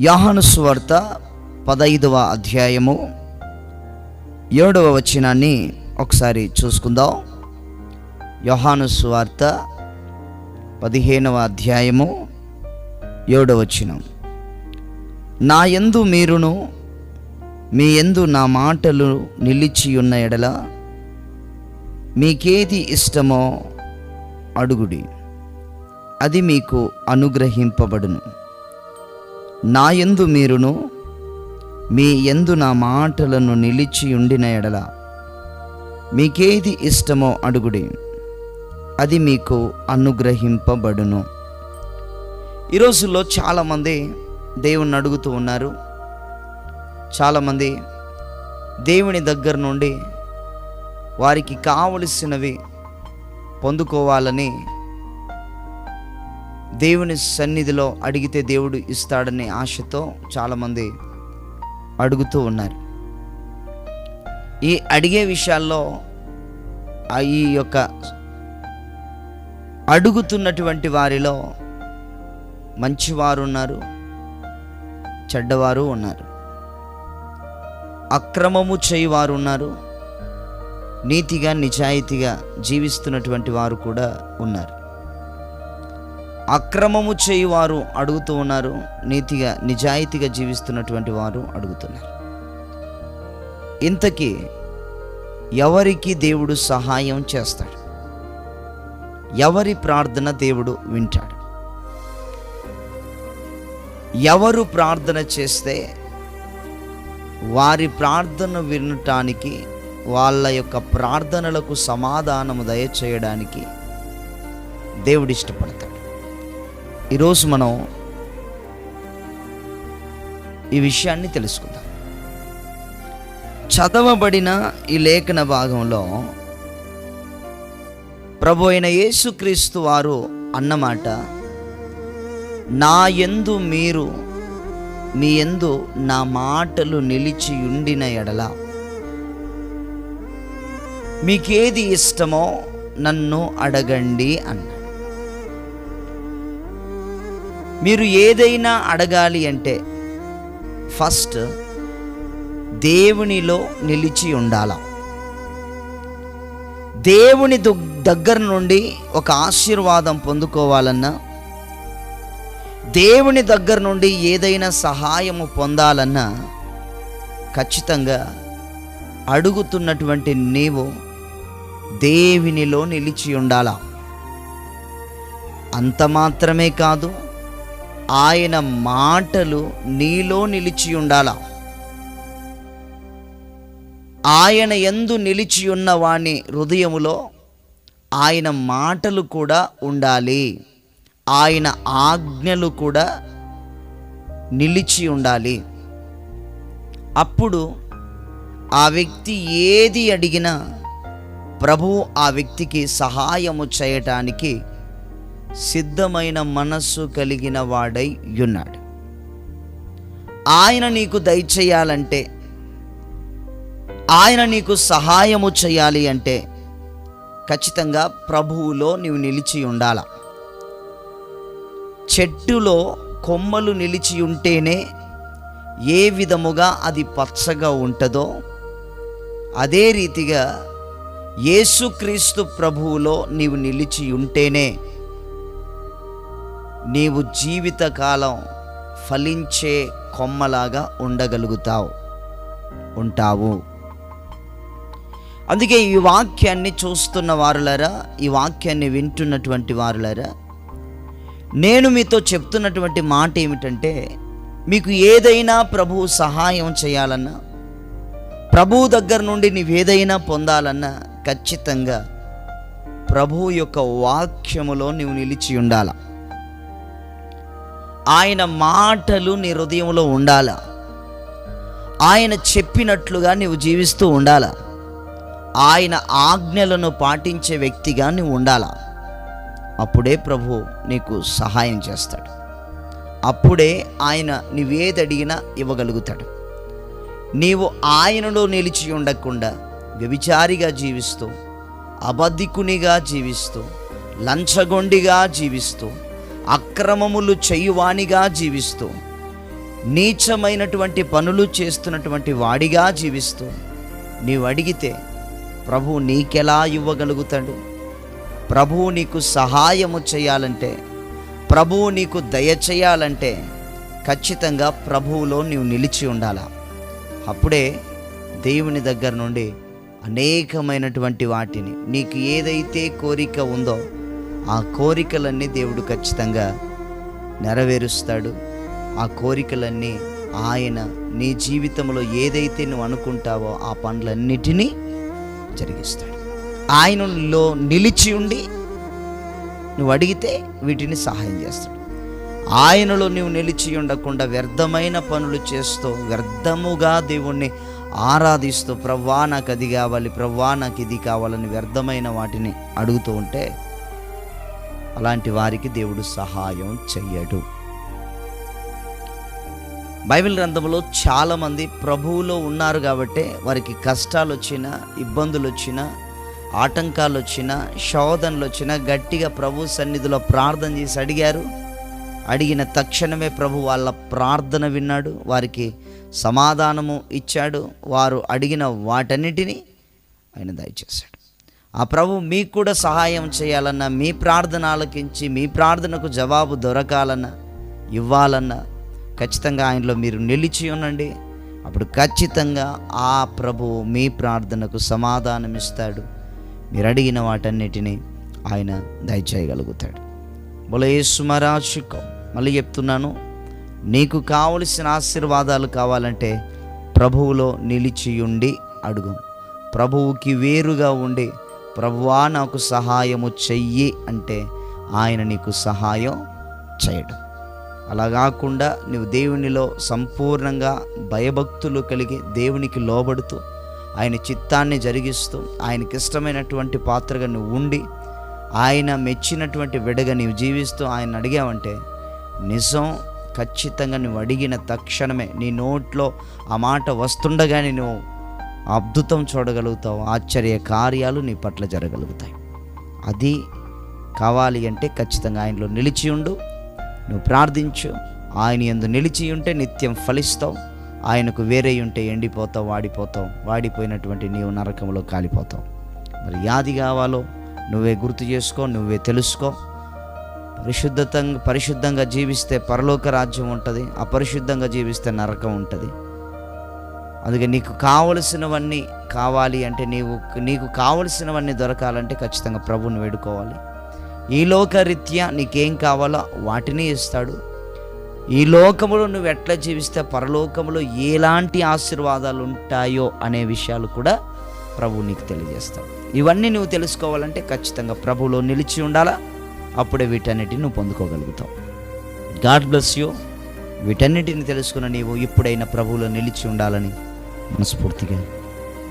యోహాను సువార్త 15వ అధ్యాయము 7వ వచనాన్ని ఒకసారి చూసుకుందాం. యోహాను సువార్త 15వ అధ్యాయము 7వ వచనం. నా యందు మీరును మీ యందు నా మాటలు నిలిచి ఉన్న ఎడల మీకేది ఇష్టమో అడుగుడి, అది మీకు అనుగ్రహింపబడును. నా యందు మీరును మీ యందు నా మాటలను నిలిచి ఉండిన ఎడల మీకేది ఇష్టమో అడుగుడి, అది మీకు అనుగ్రహింపబడును. ఈ రోజుల్లో చాలామంది దేవుణ్ణి అడుగుతూ ఉన్నారు. చాలామంది దేవుని దగ్గర నుండి వారికి కావలసినవి పొందుకోవాలని దేవుని సన్నిధిలో అడిగితే దేవుడు ఇస్తాడనే ఆశతో చాలామంది అడుగుతూ ఉన్నారు. ఈ అడిగే విషయాల్లో ఈ యొక్క అడుగుతున్నటువంటి వారిలో మంచివారు ఉన్నారు, చెడ్డవారు ఉన్నారు. అక్రమము చేయువారు ఉన్నారు, నీతిగా నిజాయితీగా జీవిస్తున్నటువంటి వారు కూడా ఉన్నారు. అక్రమము చేయువారు అడుగుతూ ఉన్నారు, నీతిగా నిజాయితీగా జీవిస్తున్నటువంటి వారు అడుగుతున్నారు. ఇంతకీ ఎవరికి దేవుడు సహాయం చేస్తాడు? ఎవరి ప్రార్థన దేవుడు వింటాడు? ఎవరు ప్రార్థన చేస్తే వారి ప్రార్థన వినటానికి, వాళ్ళ యొక్క ప్రార్థనలకు సమాధానము దయచేయడానికి దేవుడు ఇష్టపడతాడు. ఈరోజు మనం ఈ విషయాన్ని తెలుసుకుందాం. చదవబడిన ఈ లేఖన భాగంలో ప్రభు అయిన యేసుక్రీస్తు వారు అన్నమాట, నా యందు మీరు మీ యందు నా మాటలు నిలిచి ఉండిన ఎడల మీకేది ఇష్టమో నన్ను అడగండి అన్నాడు. మీరు ఏదైనా అడగాలి అంటే ఫస్ట్ దేవునిలో నిలిచి ఉండాల. దేవుని దగ్గర నుండి ఒక ఆశీర్వాదం పొందుకోవాలన్నా, దేవుని దగ్గర నుండి ఏదైనా సహాయము పొందాలన్నా ఖచ్చితంగా అడుగుతున్నటువంటి నీవు దేవునిలో నిలిచి ఉండాల. అంత మాత్రమే కాదు, ఆయన మాటలు నీలో నిలిచి ఉండాల. ఆయన యందు నిలిచి ఉన్న వాని హృదయములో ఆయన మాటలు కూడా ఉండాలి, ఆయన ఆజ్ఞలు కూడా నిలిచి ఉండాలి. అప్పుడు ఆ వ్యక్తి ఏది అడిగినా ప్రభువు ఆ వ్యక్తికి సహాయము చేయటానికి సిద్ధమైన మనస్సు కలిగిన వాడై ఉన్నాడు. ఆయన నీకు దయచేయాలంటే, ఆయన నీకు సహాయము చేయాలి అంటే ఖచ్చితంగా ప్రభువులో నీవు నిలిచి ఉండాల. చెట్టులో కొమ్మలు నిలిచి ఉంటేనే ఏ విధముగా అది పచ్చగా ఉంటుందో, అదే రీతిగా యేసుక్రీస్తు ప్రభువులో నీవు నిలిచి ఉంటేనే నీవు జీవితకాలం ఫలించే కొమ్మలాగా ఉంటావు. అందుకే ఈ వాక్యాన్ని చూస్తున్న వారులారా, ఈ వాక్యాన్ని వింటున్నటువంటి వారులారా, నేను మీతో చెప్తున్నటువంటి మాట ఏమిటంటే, మీకు ఏదైనా ప్రభువు సహాయం చేయాలన్నా, ప్రభువు దగ్గర నుండి నీవేదైనా పొందాలన్నా ఖచ్చితంగా ప్రభువు యొక్క వాక్యములో నీవు నిలిచి ఉండాల. ఆయన మాటలు నీ హృదయంలో ఉండాల. ఆయన చెప్పినట్లుగా నీవు జీవిస్తూ ఉండాల. ఆయన ఆజ్ఞలను పాటించే వ్యక్తిగా నీవు ఉండాల. అప్పుడే ప్రభు నీకు సహాయం చేస్తాడు. అప్పుడే ఆయన నీవేది అడిగినా ఇవ్వగలుగుతాడు. నీవు ఆయనలో నిలిచి ఉండకుండా వ్యభిచారిగా జీవిస్తూ, అబద్ధికునిగా జీవిస్తూ, లంచగొండిగా జీవిస్తూ, అక్రమములు చేయువానిగా జీవిస్తూ, నీచమైనటువంటి పనులు చేస్తున్నటువంటి వాడిగా జీవిస్తూ నీవు అడిగితే ప్రభువు నీకెలా ఇవ్వగలుగుతాడు? ప్రభువు నీకు సహాయము చేయాలంటే, ప్రభువు నీకు దయచేయాలంటే ఖచ్చితంగా ప్రభువులో నీవు నిలిచి ఉండాలా. అప్పుడే దేవుని దగ్గర నుండి అనేకమైనటువంటి వాటిని, నీకు ఏదైతే కోరిక ఉందో ఆ కోరికలన్నీ దేవుడు ఖచ్చితంగా నెరవేరుస్తాడు. ఆ కోరికలన్నీ ఆయన నీ జీవితంలో ఏదైతే నువ్వు అనుకుంటావో ఆ పనులన్నిటినీ జరిగిస్తాడు. ఆయనలో నిలిచి ఉండి నువ్వు అడిగితే వీటిని సహాయం చేస్తాడు. ఆయనలో నువ్వు నిలిచి ఉండకుండా వ్యర్థమైన పనులు చేస్తూ, వ్యర్థముగా దేవుణ్ణి ఆరాధిస్తూ, ప్రవ్వా నాకు అది కావాలి, ప్రవ్వా నాకు ఇది కావాలని వ్యర్థమైన వాటిని అడుగుతూ ఉంటే అలాంటి వారికి దేవుడు సహాయం చెయ్యడు. బైబిల్ గ్రంథంలో చాలామంది ప్రభువులో ఉన్నారు కాబట్టి వారికి కష్టాలు వచ్చినా, ఇబ్బందులు వచ్చినా, ఆటంకాలు వచ్చినా, శోధనలు వచ్చినా గట్టిగా ప్రభు సన్నిధిలో ప్రార్థన చేసి అడిగారు. అడిగిన తక్షణమే ప్రభు వాళ్ళ ప్రార్థన విన్నాడు, వారికి సమాధానము ఇచ్చాడు. వారు అడిగిన వాటన్నిటినీ ఆయన దయచేశాడు. ఆ ప్రభు మీకు కూడా సహాయం చేయాలన్నా, మీ ప్రార్థన ఆలకించి మీ ప్రార్థనకు జవాబు దొరకాలన్నా, ఇవ్వాలన్నా ఖచ్చితంగా ఆయనలో మీరు నిలిచి ఉండండి. అప్పుడు ఖచ్చితంగా ఆ ప్రభువు మీ ప్రార్థనకు సమాధానం ఇస్తాడు. మీరు అడిగిన వాటన్నిటినీ ఆయన దయచేయగలుగుతాడు. బోలో యేసు మహారాజుకో. మళ్ళీ చెప్తున్నాను, నీకు కావలసిన ఆశీర్వాదాలు కావాలంటే ప్రభువులో నిలిచి ఉండి అడుగు. ప్రభువుకి వేరుగా ఉండి ప్రభువా నాకు సహాయము చెయ్యి అంటే ఆయన నీకు సహాయం చేయడం. అలా కాకుండా నువ్వు దేవునిలో సంపూర్ణంగా భయభక్తులు కలిగి దేవునికి లోబడుతూ ఆయన చిత్తాన్ని జరిగిస్తూ ఆయనకి ఇష్టమైనటువంటి పాత్రగా నువ్వు ఉండి ఆయన మెచ్చినటువంటి విడగా నీవు జీవిస్తూ ఆయన అడిగావంటే నిజం ఖచ్చితంగా నువ్వు అడిగిన తక్షణమే నీ నోట్లో ఆ మాట వస్తుండగానే నువ్వు అద్భుతం చూడగలుగుతావు. ఆశ్చర్య కార్యాలు నీ పట్ల జరగలుగుతాయి. అది కావాలి అంటే ఖచ్చితంగా ఆయనలో నిలిచి ఉండు, నువ్వు ప్రార్థించు. ఆయన యందు నిలిచి ఉంటే నిత్యం ఫలిస్తావు. ఆయనకు వేరే ఉంటే ఎండిపోతావు, వాడిపోతావు. వాడిపోయినటువంటి నీవు నరకంలో కాలిపోతావు. మరి యాది కావాలో నువ్వే గుర్తు చేసుకో, నువ్వే తెలుసుకో. పరిశుద్ధంగా జీవిస్తే పరలోక రాజ్యం ఉంటుంది, అపరిశుద్ధంగా జీవిస్తే నరకం ఉంటుంది. అందుకే నీకు కావలసినవన్నీ కావాలి అంటే నీకు కావలసినవన్నీ దొరకాలంటే ఖచ్చితంగా ప్రభువుని వేడుకోవాలి. ఈ లోకరీత్యా నీకేం కావాలో వాటిని ఇస్తాడు. ఈ లోకములో నువ్వు ఎట్లా జీవిస్తే పరలోకములో ఎలాంటి ఆశీర్వాదాలు ఉంటాయో అనే విషయాలు కూడా ప్రభువు నీకు తెలియజేస్తాడు. ఇవన్నీ నువ్వు తెలుసుకోవాలంటే ఖచ్చితంగా ప్రభువులో నిలిచి ఉండాలా. అప్పుడే వీటన్నిటిని నువ్వు పొందుకోగలుగుతావు. God bless you. వీటన్నిటిని తెలుసుకున్న నీవు ఇప్పుడైనా ప్రభువులో నిలిచి ఉండాలని మనస్ఫూర్తిగా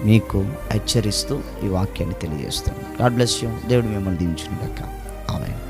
మీకు హెచ్చరిస్తూ ఈ వాక్యాన్ని తెలియజేస్తాను. God bless you. దేవుడు మిమ్మల్ని దీవించును గాక. ఆమేన్.